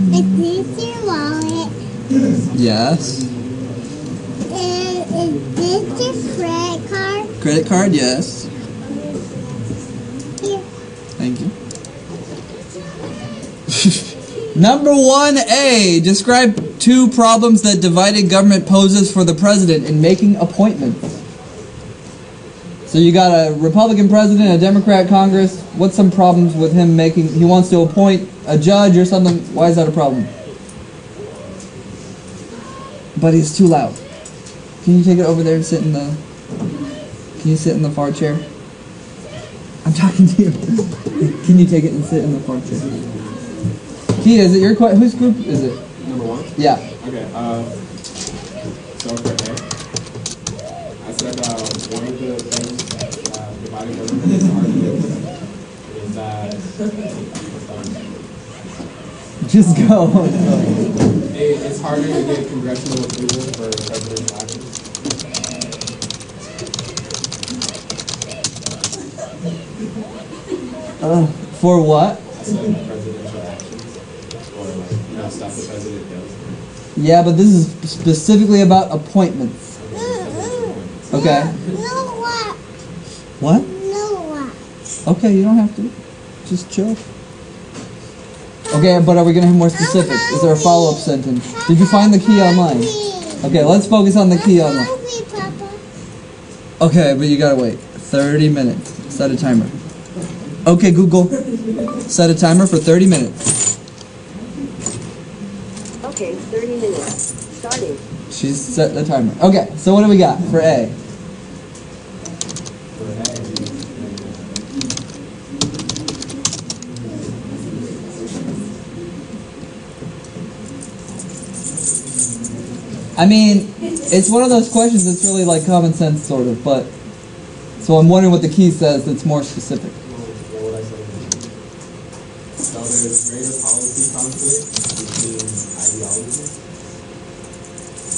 Is this your wallet? Yes. And is this your credit card? Credit card, yes. Here. Thank you. Number 1A, describe 2 problems that divided government poses for the president in making appointments. So you got a Republican president, a Democrat Congress. What's some problems with him making, he wants to appoint a judge or something. Why is that a problem? But he's too loud. Can you take it over there and sit in the, can you sit in the far chair? I'm talking to you. Can you take it and sit in the far chair? Keita, is it your question? Whose group is it? Number 1? Yeah. Okay, so for A, I said one of the things that dividing government is argument is that Just go. it's harder to get congressional approval for presidential actions. For what? I said presidential actions, or stuff the president does. Yeah, but this is specifically about appointments. Okay. No what? What? No what? Okay, you don't have to. Just chill. Okay, but are we going to have more specific? Is there a follow-up sentence? Did you find the key online? Okay, let's focus on the key online. Okay, but you gotta wait. 30 minutes. Set a timer. Okay, Google. Set a timer for 30 minutes. Okay, 30 minutes. Starting. She's set the timer. Okay, so what do we got for A? I mean, it's one of those questions that's really like common sense, sort of, but... So I'm wondering what the key says that's more specific. So there's greater policy conflict between ideologies.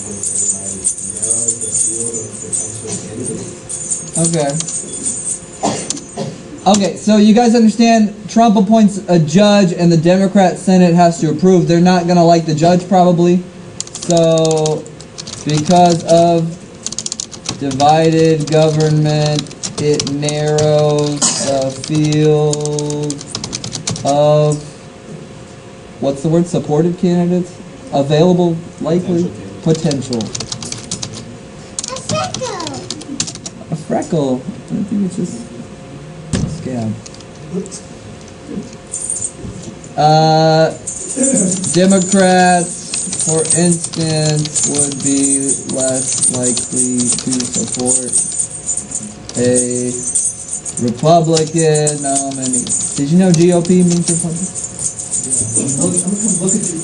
And like narrows the field of potential candidates. Okay. Okay, so you guys understand Trump appoints a judge and the Democrat Senate has to approve. They're not going to like the judge probably. So, because of divided government, it narrows the field of, what's the word, supported candidates? Available, likely, potential. A freckle. A freckle. I think it's just a scab. Democrats, for instance, would be less likely to support a Republican nominee. Did you know GOP means Republican? Look at you.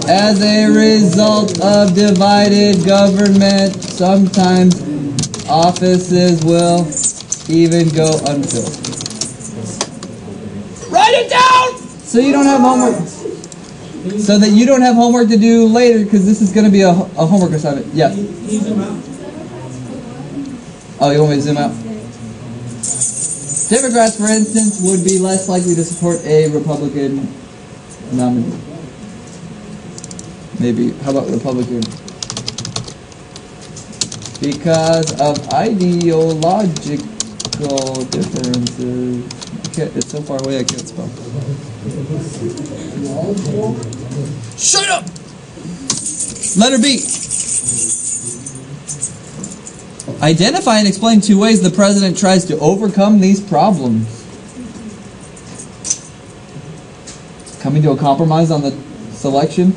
As a result of divided government, sometimes offices will even go unfilled. Write it down! So you don't have homework. So that you don't have homework to do later, because this is going to be a homework assignment. Yes. Oh, you want me to zoom out? Democrats, for instance, would be less likely to support a Republican nominee. Maybe, how about Republican? Because of ideological differences. It's so far away I can't spell. Shut up! Letter B. Identify and explain 2 ways the president tries to overcome these problems. Coming to a compromise on the selection?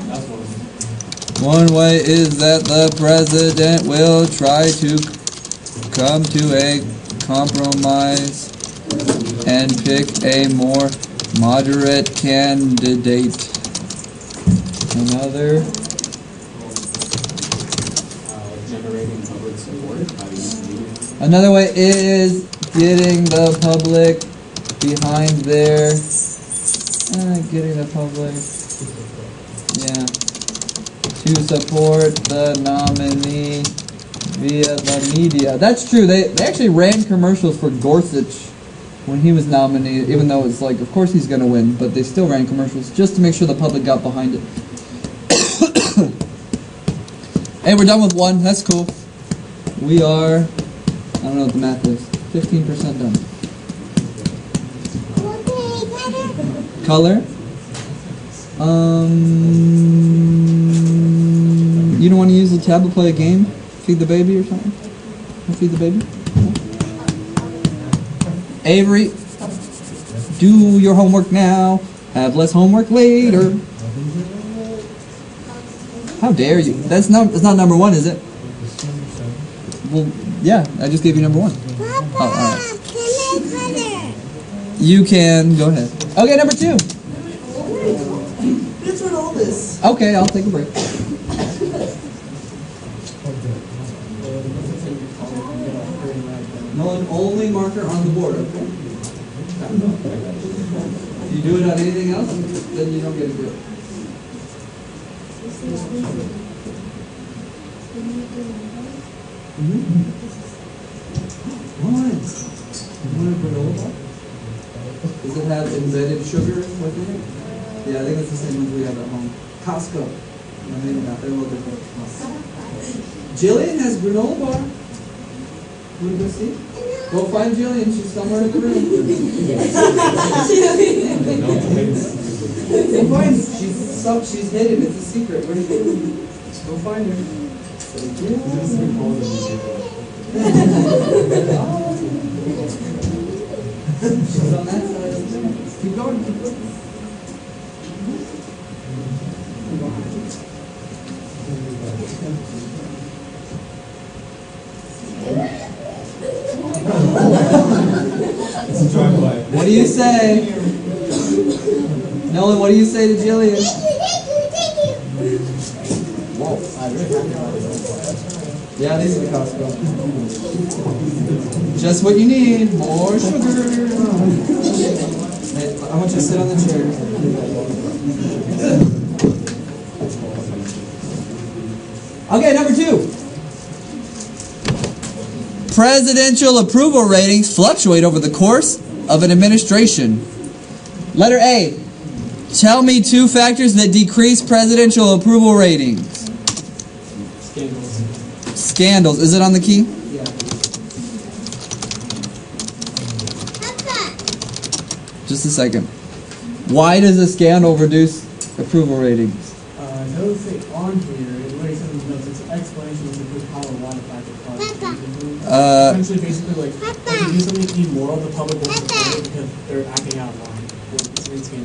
One way is that the president will try to come to a compromise and pick a more moderate candidate. Another. Generating public support. How do you do it? Another way is getting the public behind their, getting the public, to support the nominee via the media. That's true. They actually ran commercials for Gorsuch when he was nominated, even though it's like, of course he's going to win, but they still ran commercials just to make sure the public got behind it. Hey, we're done with one. That's cool. We are, I don't know what the math is, 15% done. Color? You don't want to use the tab to play a game? Feed the baby or something? Feed the baby? Avery, do your homework now. Have less homework later. How dare you? That's not number one, is it? Well, yeah, I just gave you number one. Papa, all right. can I color? You can go ahead. Okay, number two. That's what all this. Okay, I'll take a break. Nolan, only marker on the board, okay? If you do it on anything else, then you don't get to do it. What? You want a granola bar? Does it have embedded sugar within it? Yeah, I think it's the same ones we have at home. Costco. No, maybe not. They're a little different. Jillian has granola bar. Want to go see? Go find Jillian. She's somewhere in the room. Go find her. She's hidden. It's a secret. Where did you go? Go find her. She's on that side. Keep going. Keep going. What do you say? Nolan, what do you say to Jillian? Thank you. Whoa. Yeah, these are the Costco. Just what you need. More sugar. Hey, I want you to sit on the chair. Okay, number two. Presidential approval ratings fluctuate over the course of an administration. Letter A. Tell me two factors that decrease presidential approval ratings. Scandals. Is it on the key? Yeah. Papa, Just a second. Why does a scandal reduce approval ratings? Notice it on here, the way something knows, it's an explanation of the power of water factor Papa. essentially, basically, like, if you do something immoral, the public won't support it because they're acting out of line.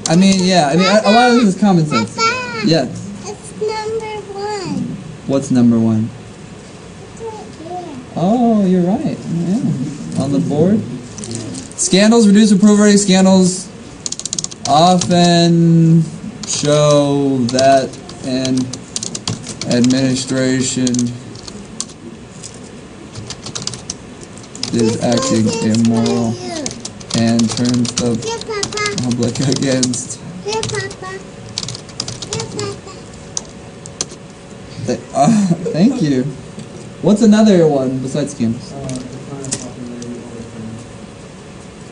I mean, yeah. I mean, a lot of this is common sense. Papa, Yeah. it's number one. What's number one? It's right here. Oh, you're right. Yeah. On the board. Scandals reduce approval ratings. Scandals often show that an administration is acting immoral and turns the Here, Papa. public against. Here, Papa. Here, Papa. Thank you. What's another one besides scandals?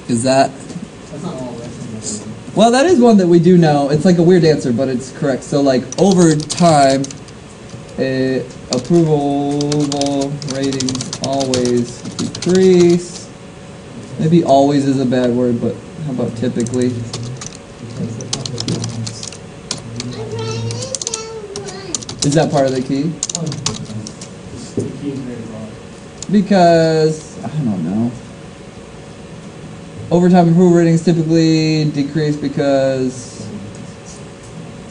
Is that? That's not all that's Well, that is one that we do know. It's like a weird answer, but it's correct. So, like, over time, approval ratings always decrease. Maybe always is a bad word, but how about typically? I'm writing down one. Is that part of the key? the key is very broad. Because, I don't know. Over time, approval ratings typically decrease because,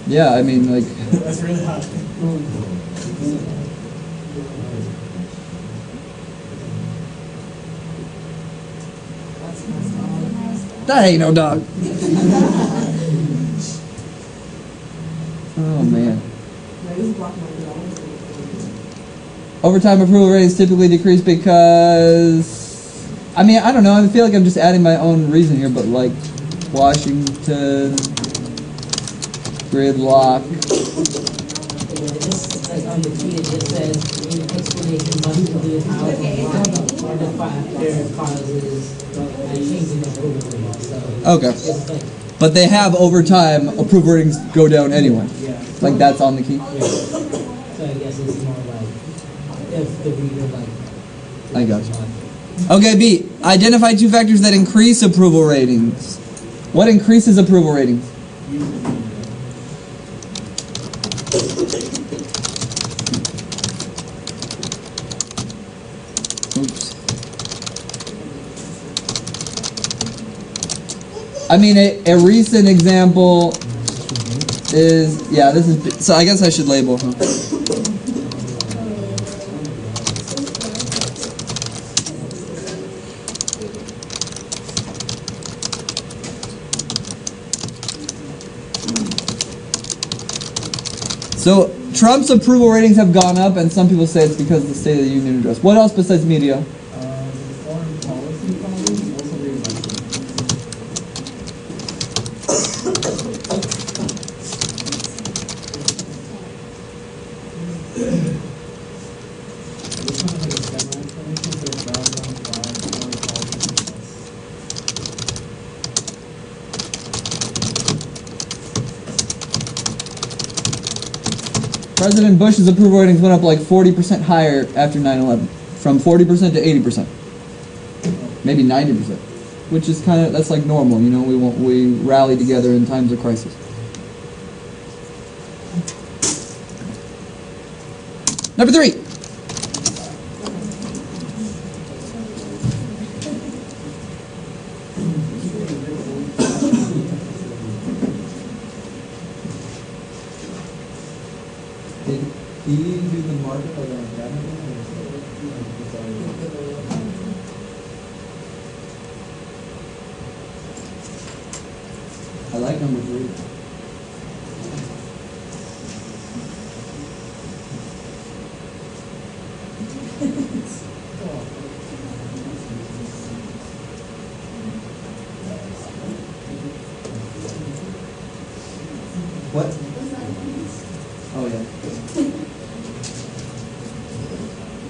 yeah, I mean, like, That's really hot. that ain't no dog. Oh, man. Overtime approval ratings typically decrease because, I mean, I don't know. I feel like I'm just adding my own reason here, but like Washington, gridlock. Yeah, just like on the tweet, it just says in explanation must include how the factor causes changing the approval law. So Okay. it's like, But they have overtime approval ratings go down anyway. Yeah. Like that's on the key. so I guess it's more like if the reader like. I got you. Okay, B. Identify two factors that increase approval ratings. What increases approval ratings? Oops. I mean, a recent example is, yeah, this is, so I guess I should label, huh? So, Trump's approval ratings have gone up, and some people say it's because of the State of the Union address. What else besides media? Foreign policy problems, also the election. This one has like a semi explanation, so it's background, foreign policy. President Bush's approval ratings went up like 40% higher after 9/11, from 40% to 80%, maybe 90%, which is kind of, that's like normal, you know. We rally together in times of crisis. Number 3. Did he do the market or the organic one? I like number 3. What? Oh yeah.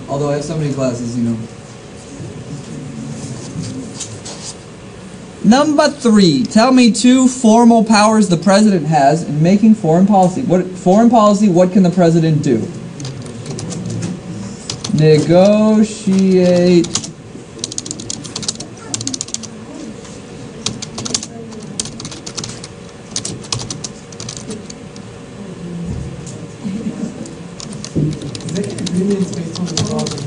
Although I have so many classes, you know. Number 3. Tell me 2 formal powers the president has in making foreign policy. What can the president do? Negotiate. Agreements based on the laws of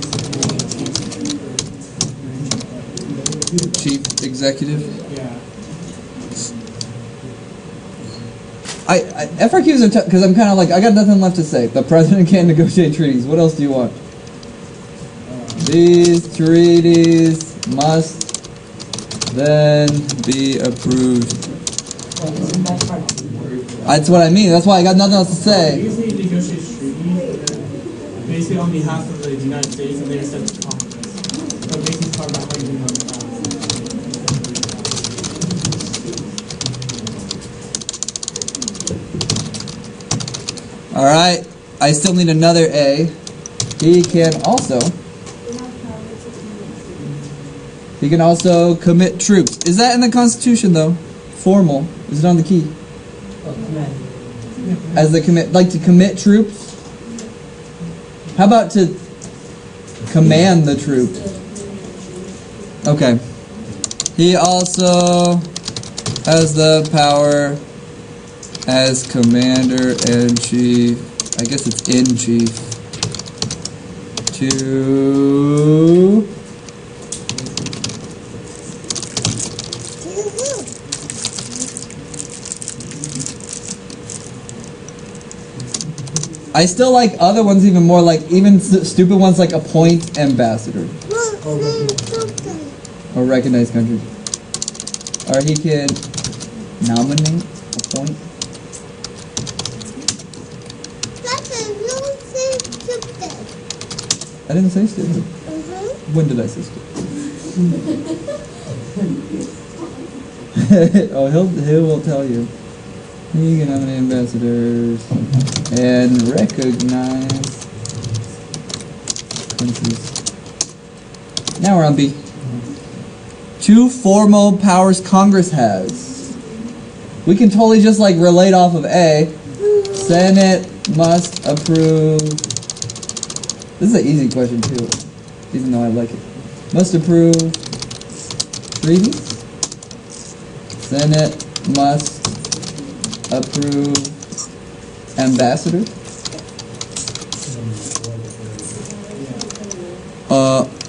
Chief executive. yeah. FRQs are tough because I'm kind of like, I got nothing left to say. The president can't negotiate treaties. What else do you want? These treaties must then be approved. Well, isn't that part of That's what I mean. That's why I got nothing else to say. Usually negotiates treaties basically on behalf of the United States, and they're sent to Congress. So basically talk about how you do them fast. All right. I still need another A. He can also commit troops. Is that in the Constitution though? Formal. Is it on the key? command? As the commit, like to commit troops? How about to command the troops? Okay. He also has the power as commander-in-chief, I guess it's in-chief, to I still like other ones even more, like even stupid ones like appoint ambassador or recognize countries. Or he can nominate, appoint. I didn't say stupid. When did I say stupid? Oh, he will tell you. You can nominate ambassadors and recognize countries. Now we're on B. 2 formal powers Congress has. We can totally just like relate off of A. Senate must approve. This is an easy question too, even though I like it. Must approve treaties. Senate must approve ambassadors.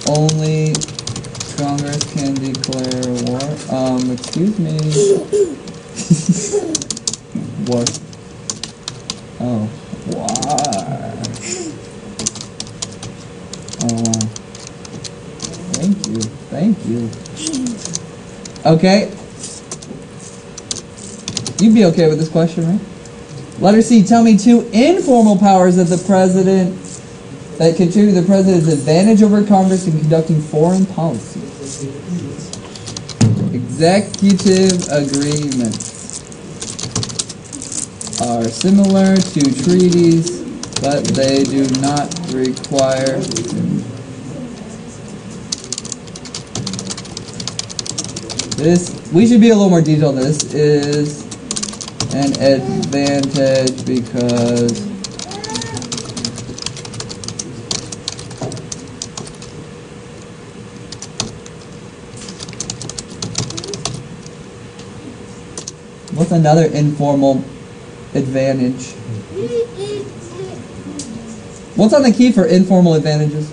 Only Congress can declare war. Excuse me. War. Oh, war. Oh, wow. Thank you. Okay. You'd be okay with this question, right? Letter C, tell me 2 informal powers that that contribute to the president's advantage over Congress in conducting foreign policy. Executive agreements are similar to treaties, but they do not require this. We should be a little more detailed. This is an advantage because what's another informal advantage? What's on the key for informal advantages?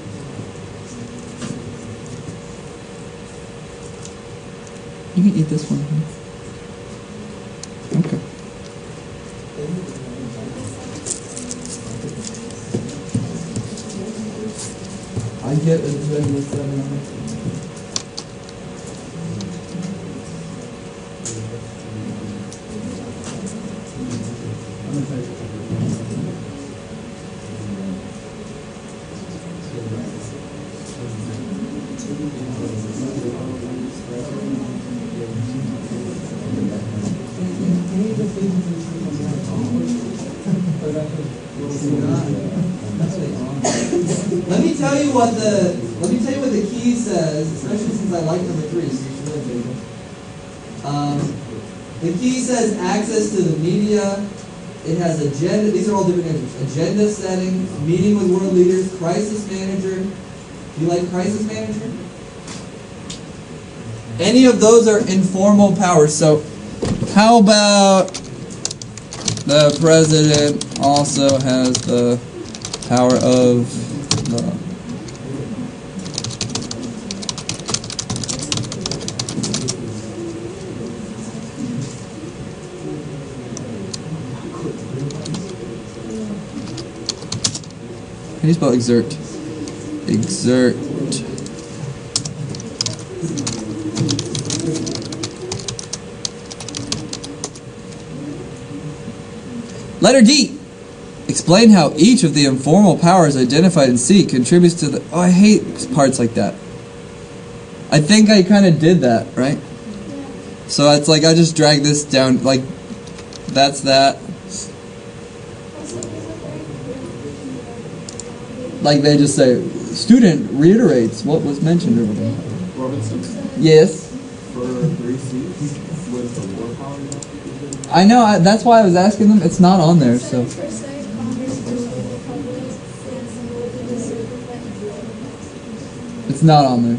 You can eat this one. Okay. I get agenda 7. Let me tell you what the key says, especially since I like number 3, so you should really take it. The key says access to the media. It has agenda. These are all different answers. Agenda setting, meeting with world leaders, crisis manager. Do you like crisis manager? Any of those are informal powers. So how about the president also has the power of the how do you spell exert? Exert. Letter D. Explain how each of the informal powers identified in C contributes to the... Oh, I hate parts like that. I think I kind of did that, right? So it's like I just drag this down, like, that's that. Like they just say, student reiterates what was mentioned earlier. Robinson, Yes. for 3C, with the war power. I know, that's why I was asking them. It's not on there, so. It's not on there.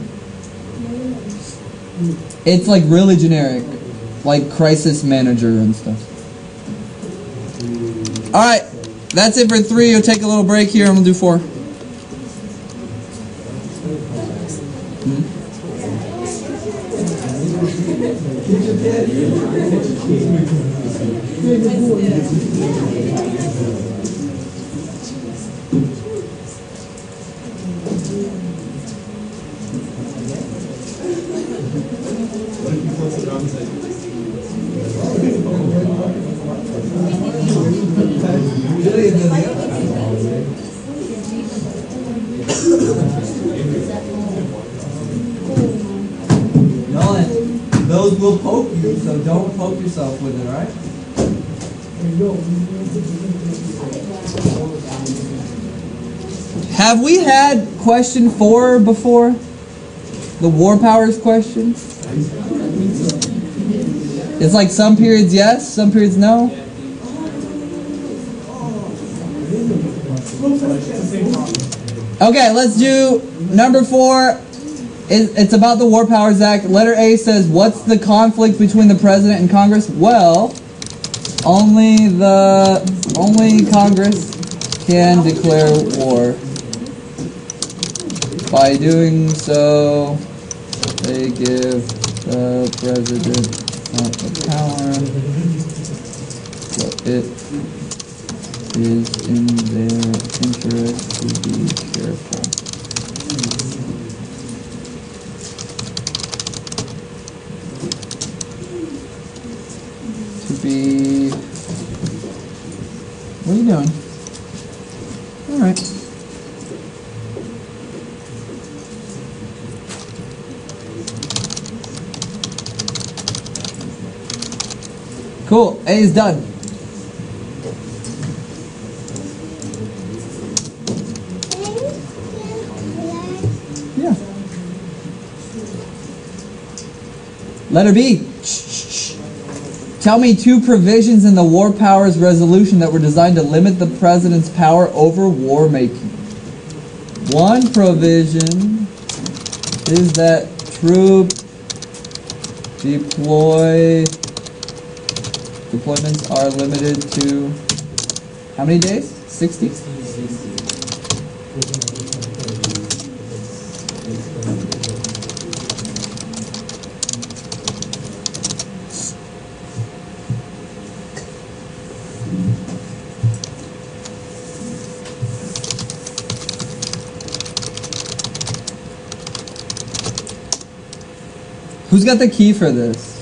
It's like really generic. Like crisis manager and stuff. Alright, that's it for 3. We'll take a little break here and we'll do 4. those will poke you, so don't poke yourself with it, alright? Have we had question 4 before? The war powers question? It's like some periods yes, some periods no. Okay, let's do number 4. It's about the War Powers Act. Letter A says, what's the conflict between the President and Congress? Well, only Congress can declare war. By doing so, they give the President the power, so it is in their interest to be careful. What are you doing? Alright. Cool. A is done. Yeah. Letter B. Tell me 2 provisions in the War Powers Resolution that were designed to limit the President's power over war making. One provision is that troop deployments are limited to how many days? 60? Who's got the key for this?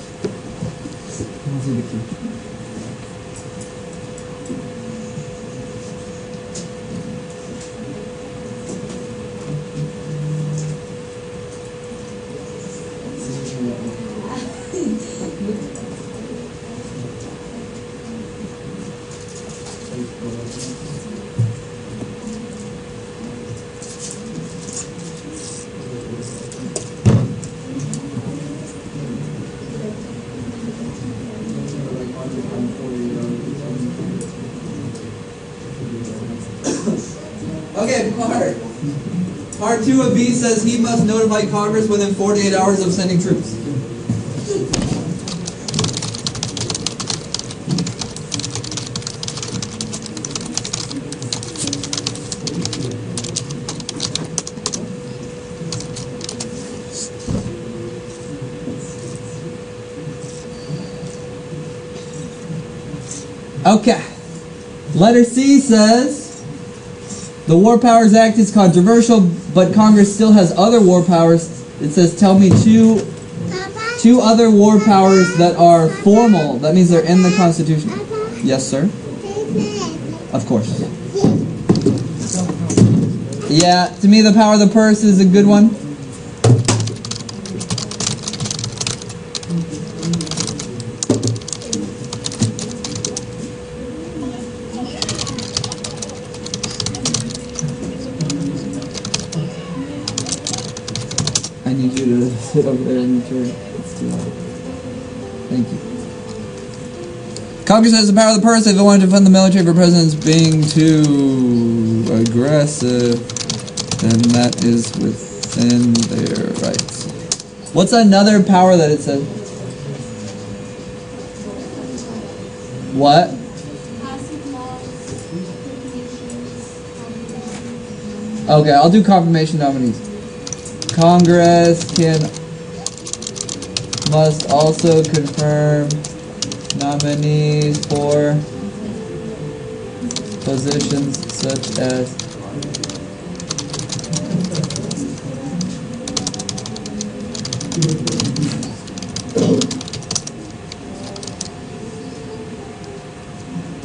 Who's the key? Okay, part 2 of B says he must notify Congress within 48 hours of sending troops. Okay. Letter C says the War Powers Act is controversial, but Congress still has other war powers. It says, tell me two other war powers that are formal. That means they're in the Constitution. Yes, sir. Of course. Yeah, to me the power of the purse is a good one. I need you to sit over there in the chair. It's too loud. Thank you. Congress has the power of the purse if it wanted to fund the military for presidents being too aggressive, then that is within their rights. What's another power that it says? What? Okay, I'll do confirmation nominees. Congress must also confirm nominees for positions such as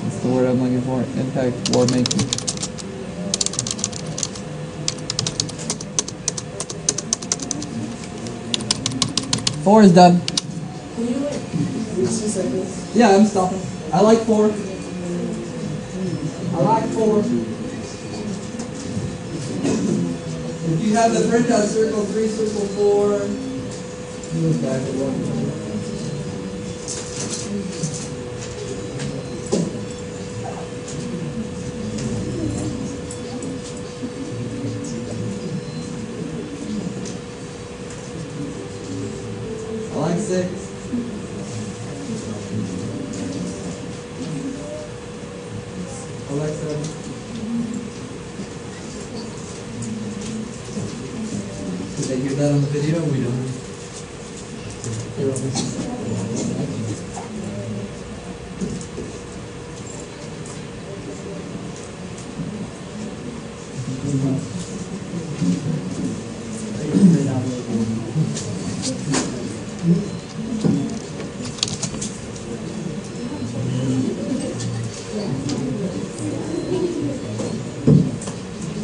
what's the word I'm looking for? Impact war making. Four is done. Yeah, I'm stopping. I like 4. I like 4. If you have the printout, circle 3, circle 4. Move back at 1. I like 6. I like 7. Did they hear that on the video? We don't.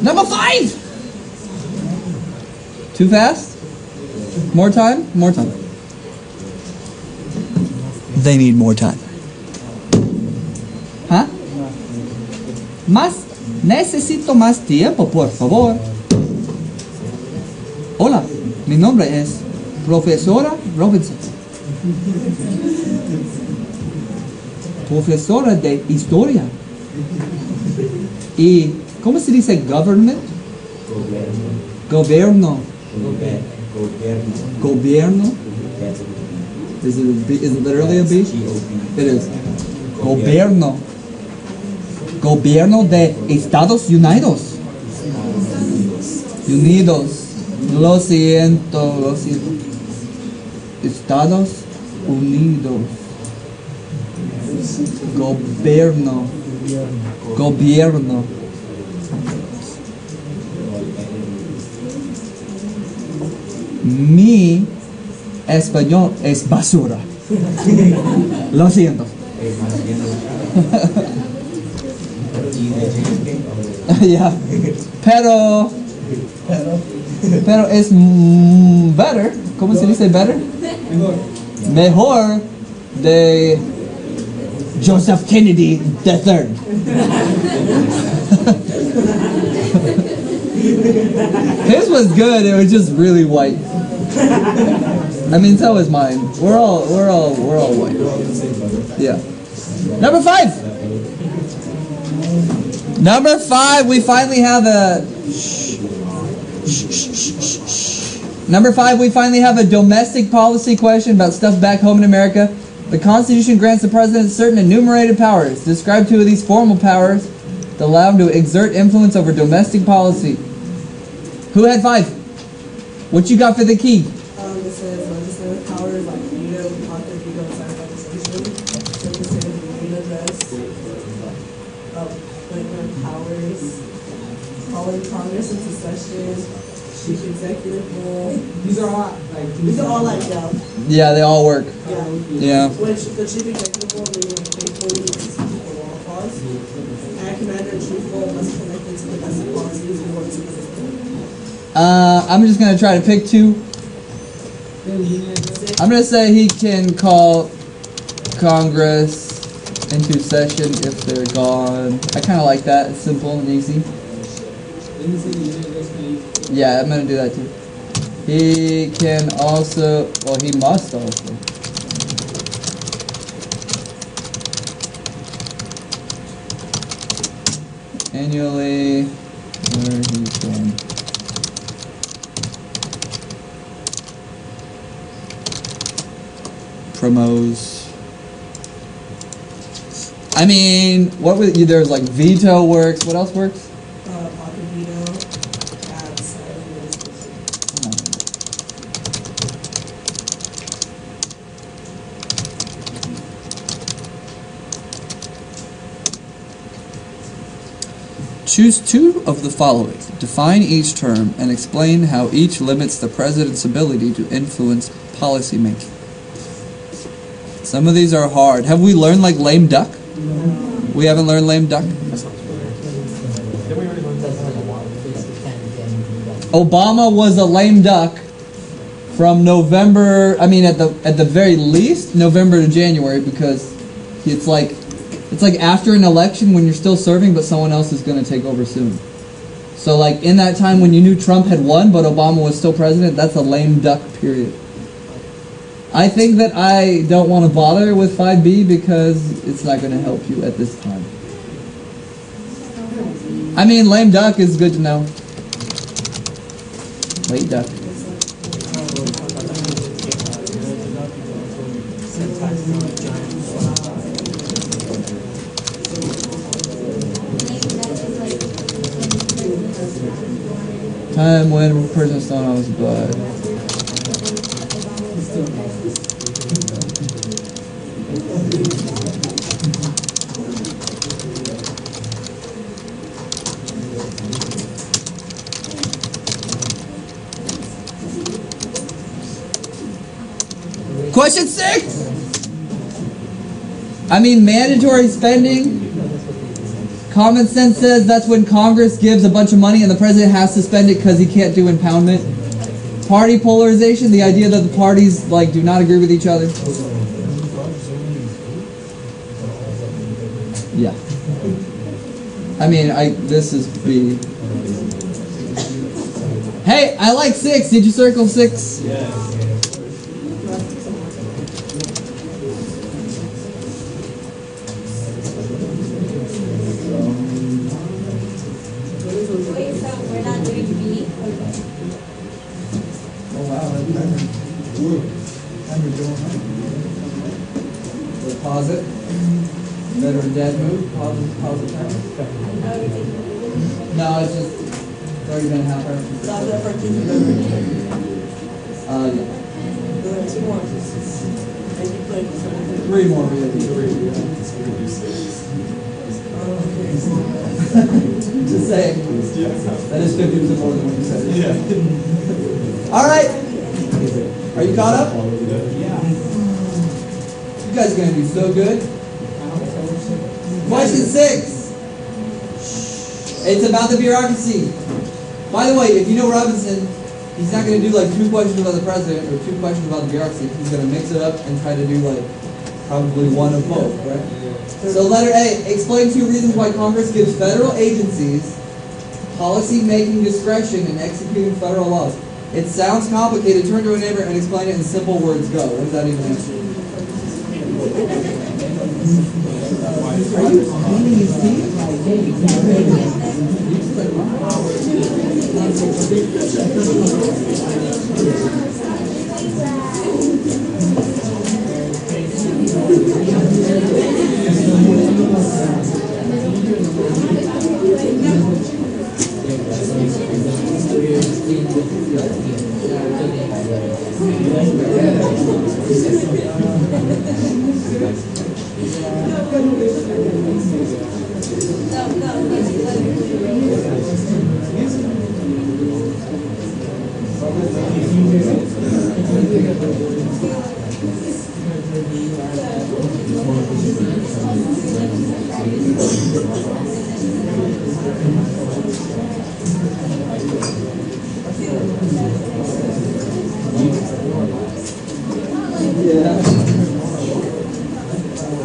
Number 5! Too fast? More time? More time. They need more time. ¿Ah? Más. Necesito más tiempo, por favor. Hola, mi nombre es Profesora Robinson. Profesora de Historia. Y, ¿cómo se dice government? Gobierno. Gobierno. Is it literally a B? It is. Gobierno. Gobierno de Estados Unidos. Unidos. Lo siento. Estados Unidos. Gobierno. Gobierno. Mi español es basura. Lo siento. Yeah. Pero es better. ¿Cómo se dice better? Mejor de Joseph Kennedy III. His was good. It was just really white. I mean, so is mine. We're all white. Yeah. Number 5. Number 5. We finally have a. Number 5. We finally have a domestic policy question about stuff back home in America. The Constitution grants the president certain enumerated powers. Describe 2 of these formal powers that allow him to exert influence over domestic policy. Who had 5? What you got for the key? It says legislative powers like veto, author, veto, and sign legislation. Legislative veto address. Appointment powers. Calling Congress into session. Chief executive role. These are all like Yeah, they all work. Yeah. Which the chief executive role may faithfully execute the law clause. And commander in chief role must connect it to domestic policies and work to the I'm just going to try to pick 2. I'm going to say he can call Congress into session if they're gone. I kind of like that. It's simple and easy. Yeah, I'm going to do that too. He can also, well, he must also. Annually, where he can. Promos. I mean, what was there's like veto works. What else works? pocket veto, ads, Choose 2 of the following. Define each term and explain how each limits the president's ability to influence policy making. Some of these are hard. Have we learned like lame duck? We haven't learned lame duck? Obama was a lame duck from November, I mean at the very least November to January, because it's like after an election when you're still serving but someone else is going to take over soon. So like in that time when you knew Trump had won but Obama was still president, that's a lame duck period. I think that I don't want to bother with 5B because it's not going to help you at this time. I mean, lame duck is good to know. Late duck. Time when a person is thrown on his butt. Question 6. I mean, mandatory spending. Common sense says that's when Congress gives a bunch of money and the president has to spend it because he can't do impoundment. Party polarization, the idea that the parties like do not agree with each other. Yeah. I mean, this is B. Hey, I like 6. Did you circle 6? Yes. Wait, so we're not doing B? Oh wow, that's better. Pause it. Better dead move. Pause it time. No, it's just 30 minute half hour. Stop the FRQs. Yeah. There are 2 more. And you played 3 more really. Just saying. That is 50% more than what you said. Yeah. Alright. Are you caught up? Yeah. You guys are going to do so good. Question 6. It's about the bureaucracy. By the way, if you know Robinson, he's not going to do like 2 questions about the president or 2 questions about the bureaucracy. He's going to mix it up and try to do like probably one of both, right? So letter A, explain 2 reasons why Congress gives federal agencies policy-making discretion in executing federal laws. It sounds complicated. Turn to a neighbor and explain it in simple words. Go. What does that even mean? Are you cleaning his teeth?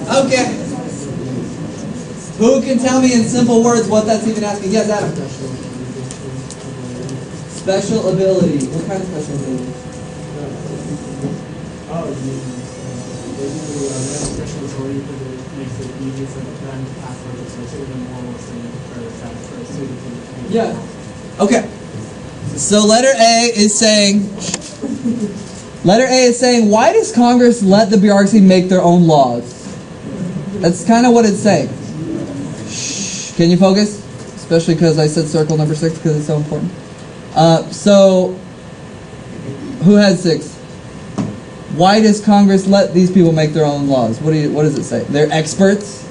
Okay. Who can tell me in simple words what that's even asking? Yes, Adam. Special ability. What kind of special ability? Oh, basically, special authority because it makes it easier for them to pass legislation and more listening for the transfer to Yeah. Okay. So letter A is saying, why does Congress let the bureaucracy make their own laws? That's kind of what it's saying. Shh. Can you focus? Especially because I said circle number 6 because it's so important. So, who had 6? Why does Congress let these people make their own laws? What does it say? They're experts?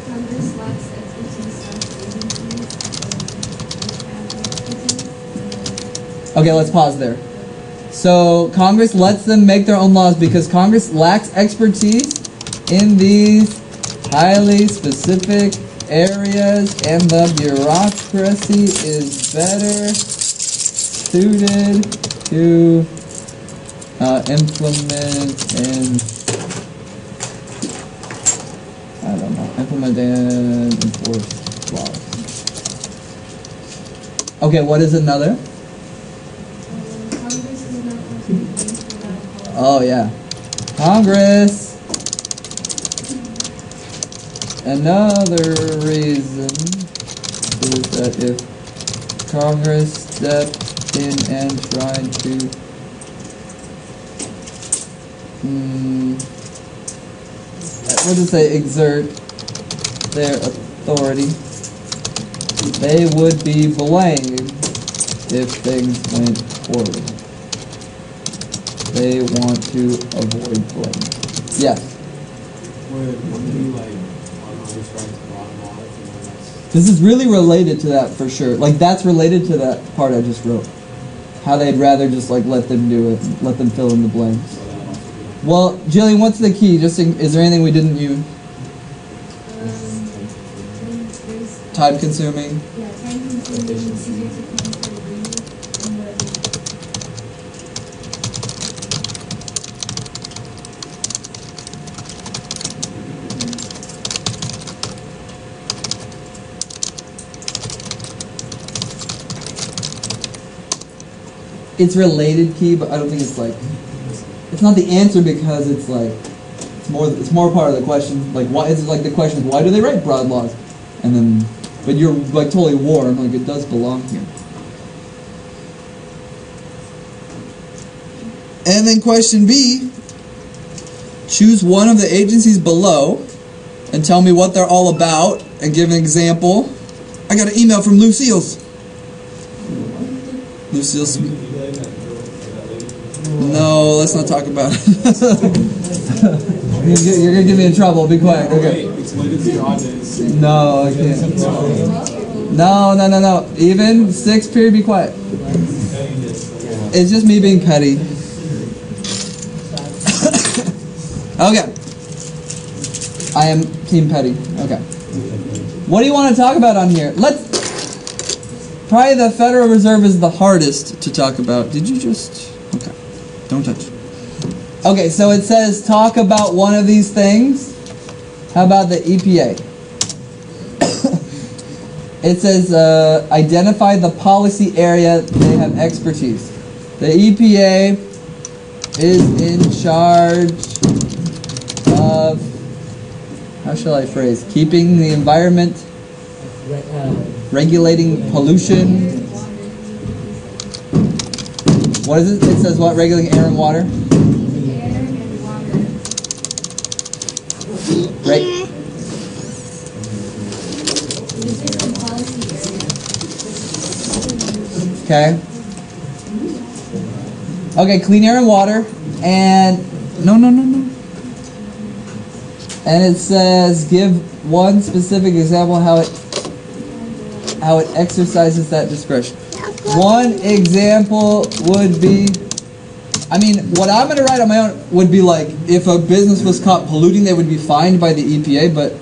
Congress lacks expertise on Okay, let's pause there. So, Congress lets them make their own laws because Congress lacks expertise in these highly specific areas and the bureaucracy is better suited to Implement and I don't know. Implement and enforce laws. Okay, what is another? Congress is not constituted without law. Oh yeah, Congress. Another reason is that if Congress stepped in and tried to what does it say, exert their authority, they would be blamed if things went poorly. They want to avoid blame. Yes. Would be like on Oversight broad laws, you know, that's This is really related to that for sure. Like that's related to that part I just wrote. How they'd rather just like let them do it, let them fill in the blanks. so that also be like Well, Jillian, what's the key? Is there anything we didn't use? There's Time consuming. yeah, time consuming, easier to come to agreement, and what It's related key, but I don't think it's like it's not the answer because it's like it's more part of the question. Like why it's like the question is why do they write broad laws? And then but you're like totally warm, like it does belong here. And then question B, choose one of the agencies below and tell me what they're all about and give an example. I got an email from Lucille's. Lucille's. No, let's not talk about it. You're going to get me in trouble. Be quiet. Okay. wait, explain it to your audience. No, I can't. No. Even 6 period, be quiet. It's just me being petty. Okay. I am team petty. Okay. What do you want to talk about on here? Probably the Federal Reserve is the hardest to talk about. Did you just... Okay. Don't touch. Okay, so it says talk about one of these things. How about the EPA? It says identify the policy area they have expertise. The EPA is in charge of, how shall I phrase, keeping the environment, regulating pollution. What is it? It says what? Regulating air and water? air and water. Right. This is the policy Okay. Okay, clean air and water. And no. And it says give one specific example how it exercises that discretion. One example would be, I mean, what I'm going to write on my own would be like, if a business was caught polluting, they would be fined by the EPA, but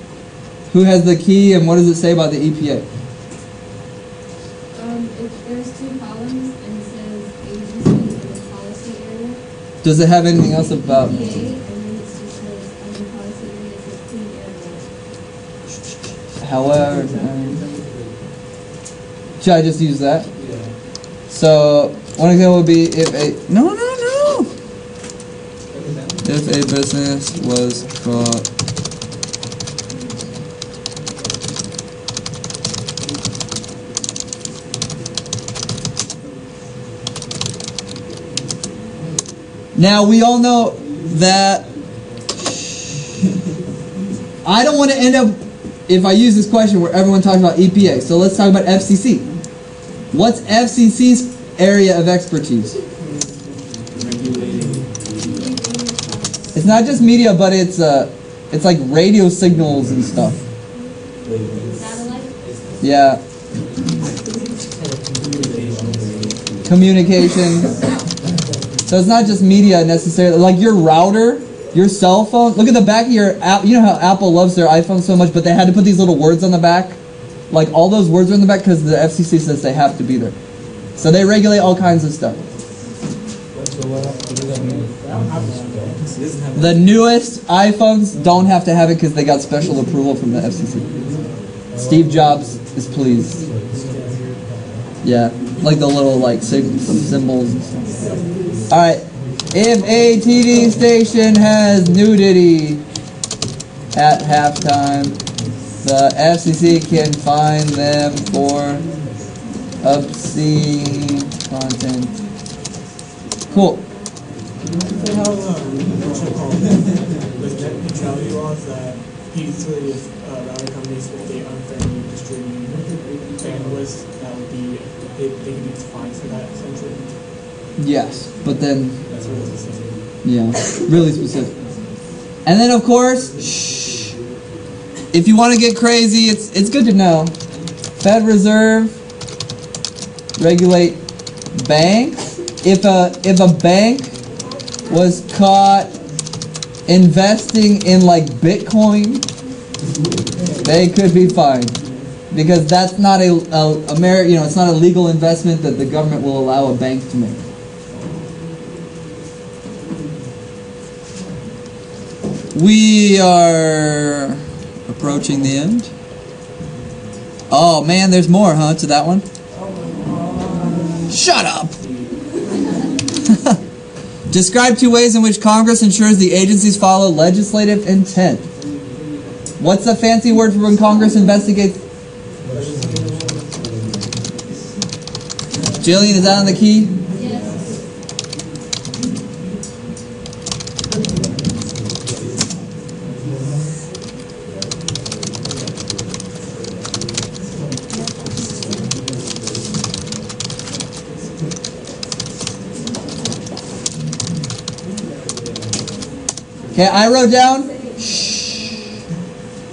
who has the key and what does it say about the EPA? There's 2 columns and it says agency and the policy area. Does it have anything else about... EPA, and then it just says under policy area it says clean air and water. However, should I just use that? So, one example would be if a... No. If a business was caught... Now, we all know that I don't want to end up, if I use this question, where everyone talks about EPA. So let's talk about FCC. What's FCC's area of expertise? It's not just media, but it's like radio signals and stuff. Satellite? Yeah. Communication. So it's not just media necessarily. Like your router, your cell phone. Look at the back of your app. You know how Apple loves their iPhone so much, but they had to put these little words on the back. Like all those words are in the back because the FCC says they have to be there. So they regulate all kinds of stuff. The newest iPhones don't have to have it because they got special approval from the FCC. Steve Jobs is pleased. Yeah, like the little like symbols and stuff. All right, if a TV station has nudity at halftime, the FCC can fine them for obscene content. Cool. So how with net neutrality laws that easily if router companies if they unfairly distribute bandwidth, that would be they could be fined for that essentially. Yes, but then That's what it's saying. yeah, really specific. And then of course, shh. If you want to get crazy, it's good to know. Fed Reserve regulate banks. If a bank was caught investing in like Bitcoin, they could be fined because that's not it's not a legal investment that the government will allow a bank to make. We are approaching the end. Oh man, there's more, huh, to that one? Shut up! Describe 2 ways in which Congress ensures the agencies follow legislative intent. What's the fancy word for when Congress investigates? Jillian, is that on the key? Okay, I wrote down,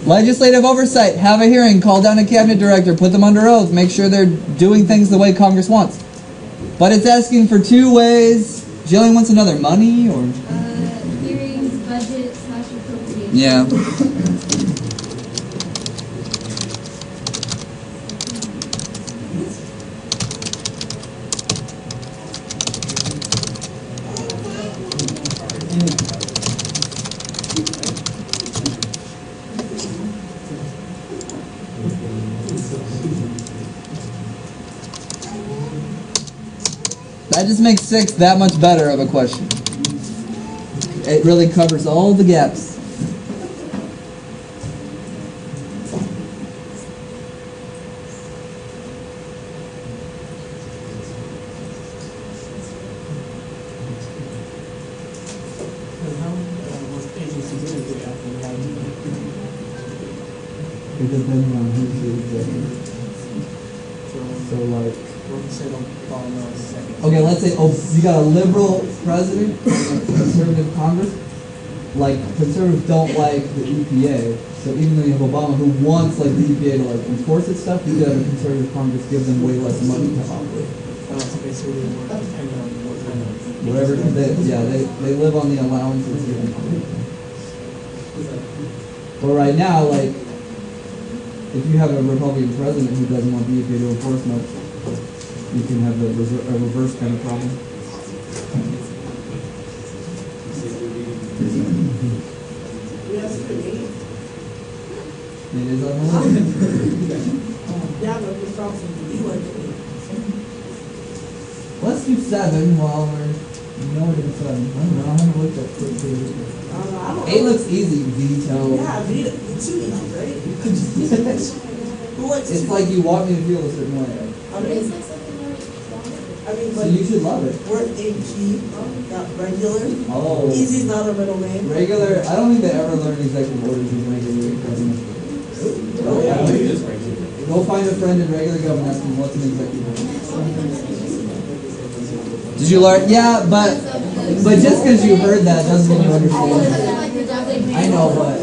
legislative oversight, have a hearing, call down a cabinet director, put them under oath, make sure they're doing things the way Congress wants. But it's asking for 2 ways. Jillian wants another, money or? Hearings, budget, / appropriation. Yeah. That just makes 6 that much better of a question. It really covers all the gaps. It depends on who's the executive. So like, okay, let's say you got a liberal president and a conservative Congress. Like conservatives don't like the EPA, so even though you have Obama who wants like the EPA to like enforce its stuff, you could have a conservative Congress give them way less money to operate. Whatever, they live on the allowances given. But right now, like, if you have a Republican president who doesn't want the EPA to enforce much, you can have a reverse kind of problem. It is on the list. Let's do 7 while we're doing 7. I don't know, I haven't looked at 6. 8 looks easy, veto. Yeah, veto. It's too easy, right? It's like you want me to feel a certain way. So you should love it. We're AG, not regular. Oh. Easy's not a middle name. Regular, I don't think they ever learned executive orders in regular government. Oh, yeah, I think it is right. Go find a friend in regular government and ask them what's an executive order. Did you learn? Yeah, but just because you heard that doesn't mean you understand. I know, but.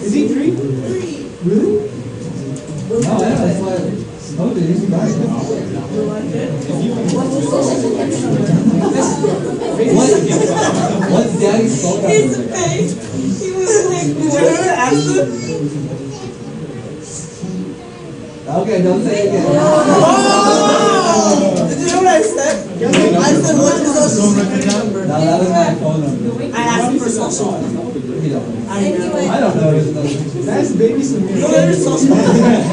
Is he 3? Really? No, I know, that's why. Oh, dude, he's back. What's Daddy's phone number? His face. He was like, whatever, ask him. Okay, don't say it again. Oh! Did you know what I said? I said, what's your social security number? No, that was my phone number. I asked him for social. You don't. I know. I don't know his number. That's baby some You don't know your social security number?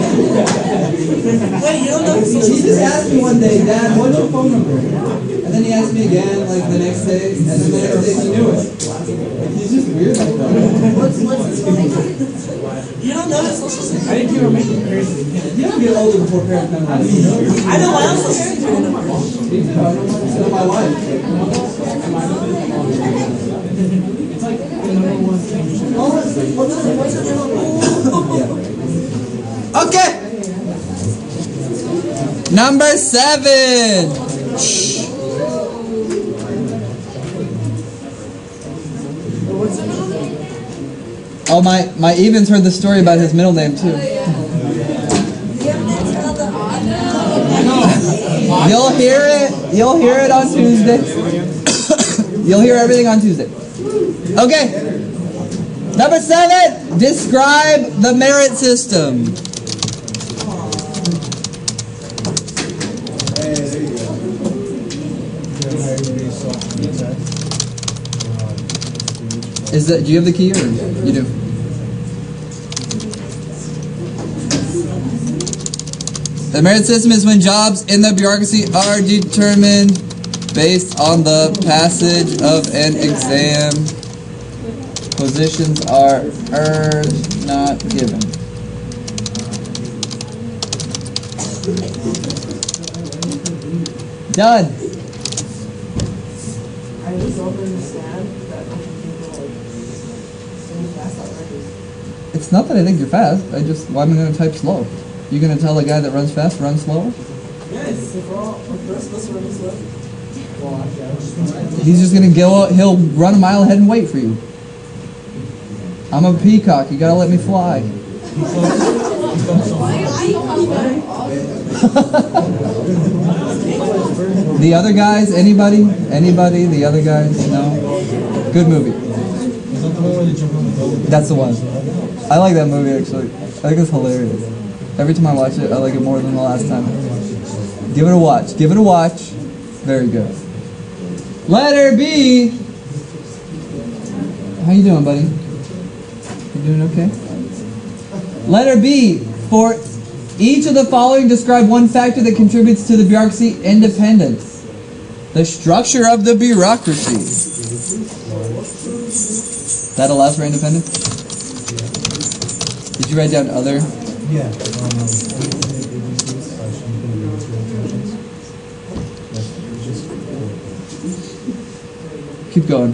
Wait, you don't know your social He just security asked me one day, Dad, what's your phone number? And then he asked me again, like the next day, and then the next day he knew it. He's just weird like that. What's his phone number? You don't know his social security? I think you were making parents. You don't get older before parents memorize. I know my own social security number. I know my wife. It's like the number one thing you should What's your number? Okay. Number 7. Oh, my Evans heard the story about his middle name too. You'll hear it. You'll hear it on Tuesday. You'll hear everything on Tuesday. Okay. Number 7. Describe the merit system. Is that? Do you have the key or you do? The merit system is when jobs in the bureaucracy are determined based on the passage of an exam. Positions are earned, not given. Done. I just don't understand that people like so fast on records. It's not that I think you're fast. Why am I going to type slow? You going to tell a guy that runs fast run slower? Yes, if we're supposed to run this way. He's just going to go. He'll run a mile ahead and wait for you. I'm a peacock. You got to let me fly. The other guys? Anybody? Anybody? The other guys? No? Good movie. That's the one. I like that movie actually. I think it's hilarious. Every time I watch it, I like it more than the last time. Give it a watch. Give it a watch. Very good. Letter B. How you doing, buddy? You doing okay? Letter B. For each of the following, describe one factor that contributes to the bureaucracy independence. The structure of the bureaucracy. That allows for independence? Did you write down other? Yeah. Keep going.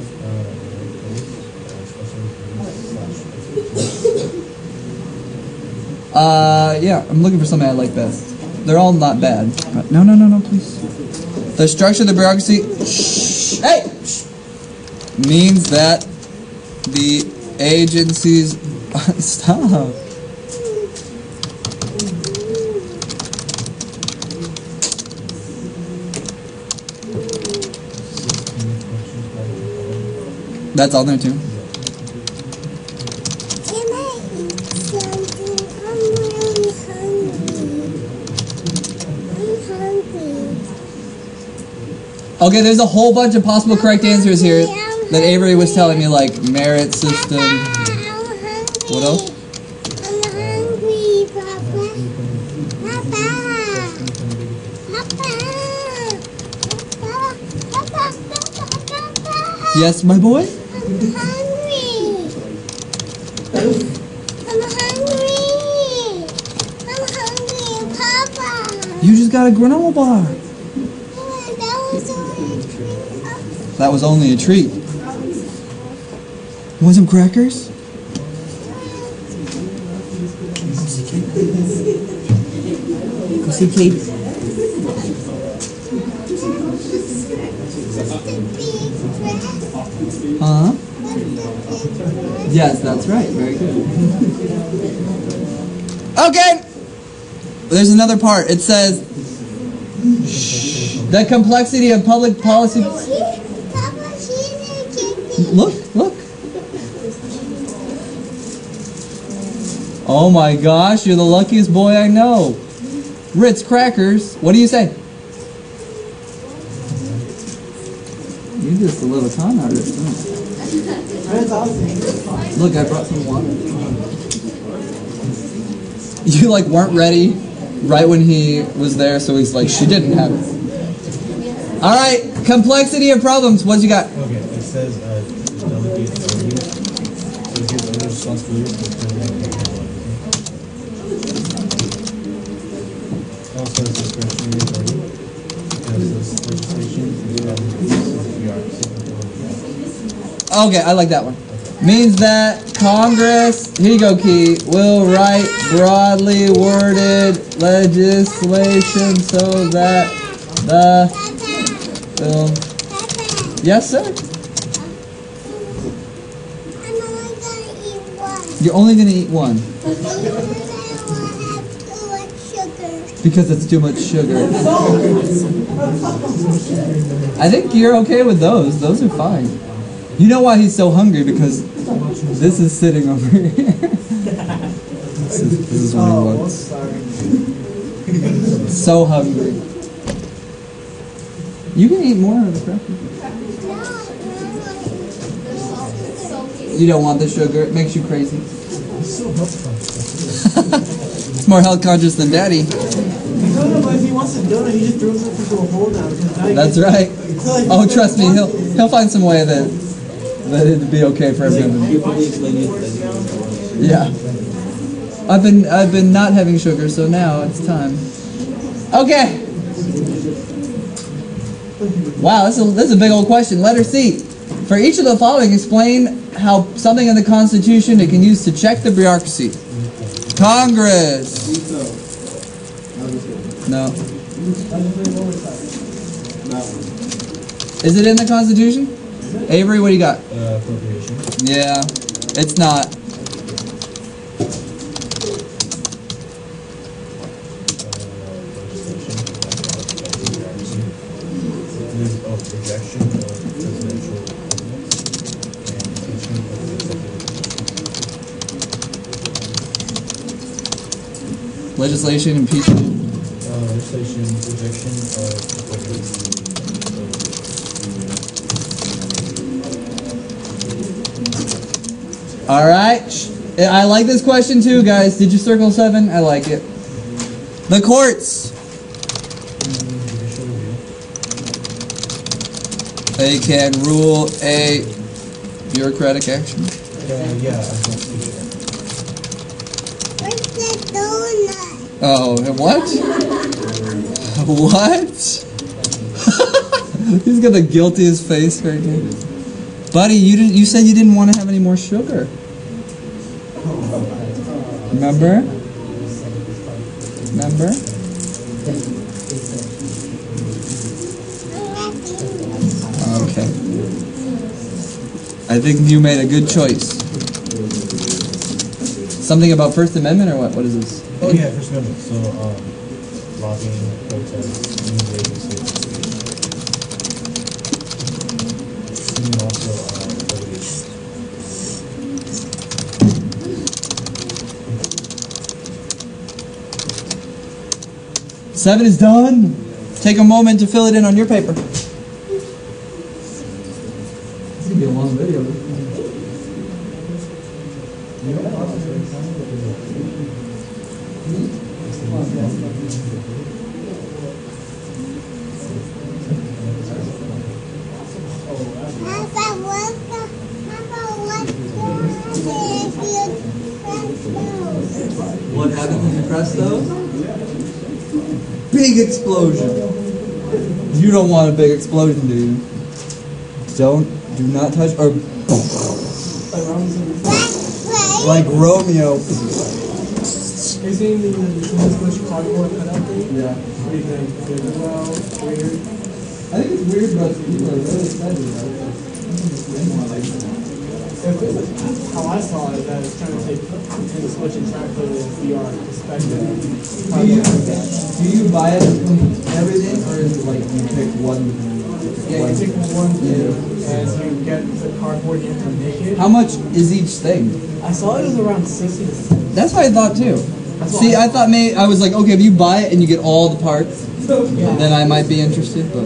Yeah, I'm looking for something I like best. They're all not bad. But no, please. The structure of the bureaucracy means that the agencies stop. That's on there too. Okay, there's a whole bunch of possible correct answers here that Avery was telling me, like merit system. What else? I'm hungry, Papa. Papa. Yes, my boy? I'm hungry. I'm hungry, Papa. You just got a granola bar. That was only a treat. Want some crackers? Go see Kate. Huh? Yes, that's right. Very good. Okay. There's another part. It says the complexity of public policy. Look. Oh my gosh, you're the luckiest boy I know. Ritz crackers. What do you say? You're just a little con artist, huh? That's awesome. Look, I brought some water. You like weren't ready right when he was there, so he's like, she didn't have it. All right, complexity of problems. What you got? Okay, it says delegate authority. So it gives other responsibilities for the president and handle everything. Also, it's discretionary authority. Because this legislation is Okay, I like that one. Means that Congress, here you go, Key, will write broadly worded legislation so that the bill. Yes, sir? You're only going to eat one. Because it's too much sugar. I think you're okay with those. Those are fine. You know why he's so hungry? Because this is sitting over here. This is what he wants. So hungry. You can eat more of the crackers. You don't want the sugar. It makes you crazy. It's more health conscious than Daddy. No, but if he wants a donut, he just throws it into a hole now. That's right. Oh, trust me, he'll find some way that it'd be okay for everyone. Yeah. I've been not having sugar, so now it's time. Okay. Wow, this is a big old question. Letter C. For each of the following, explain how something in the Constitution it can use to check the bureaucracy. Congress. No. Is it in the Constitution? Avery, what do you got? appropriation. Yeah, it's not. Rejection of presidential appointments and impeachment of the executive. Legislation, impeachment. Legislation, rejection of All right. I like this question too, guys. Did you circle 7? I like it. The courts. judicial review. They can rule a bureaucratic action. Yeah, I don't see it. Where's the donut? Oh, what? What? He's got the guiltiest face right here. Buddy, you said you didn't want to have any more sugar. Remember? Remember? Okay. I think you made a good choice. Something about First Amendment or what? What is this? Oh yeah, First Amendment. So, lobbying, protests, news agencies, and also litigation. Seven is done. Take a moment to fill it in on your paper. This is gonna be a long video. What happens when you press those? Big explosion. You don't want a big explosion, do you? Do not touch or like Romeo. Are you saying the much cardboard cutout thing? Yeah. What do you think? Good, well, weird? I think it's weird, but people are really excited about it. How I saw it, that it's trying to take and switch and track the VR perspective. Do you buy it from everything, or is it like you pick one? Yeah, you pick one thing, and you get the cardboard, you have to make it. How much is each thing? I saw it was around 60 to 70. That's what I thought too. See, I thought I was like, okay, if you buy it and you get all the parts, then I might be interested, but...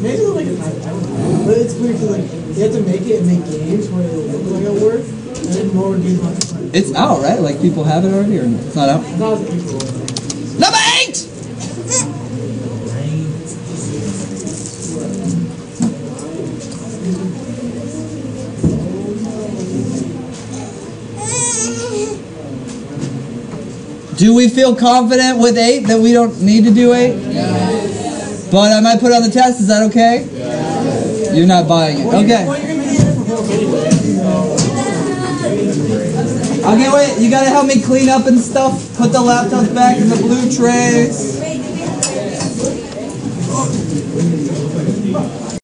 Maybe like a type, I don't know. But it's weird because like, you have to make it and make games where it'll look like it'll work, and then more games have to play. It's out, right? Like, people have it already, or no? It's not out? It's not as April. Number 8! Do we feel confident with 8 that we don't need to do 8? Yes. But I might put it on the test. Is that okay? Yes. You're not buying it. Okay. Okay, wait. You gotta help me clean up and stuff. Put the laptops back in the blue trays.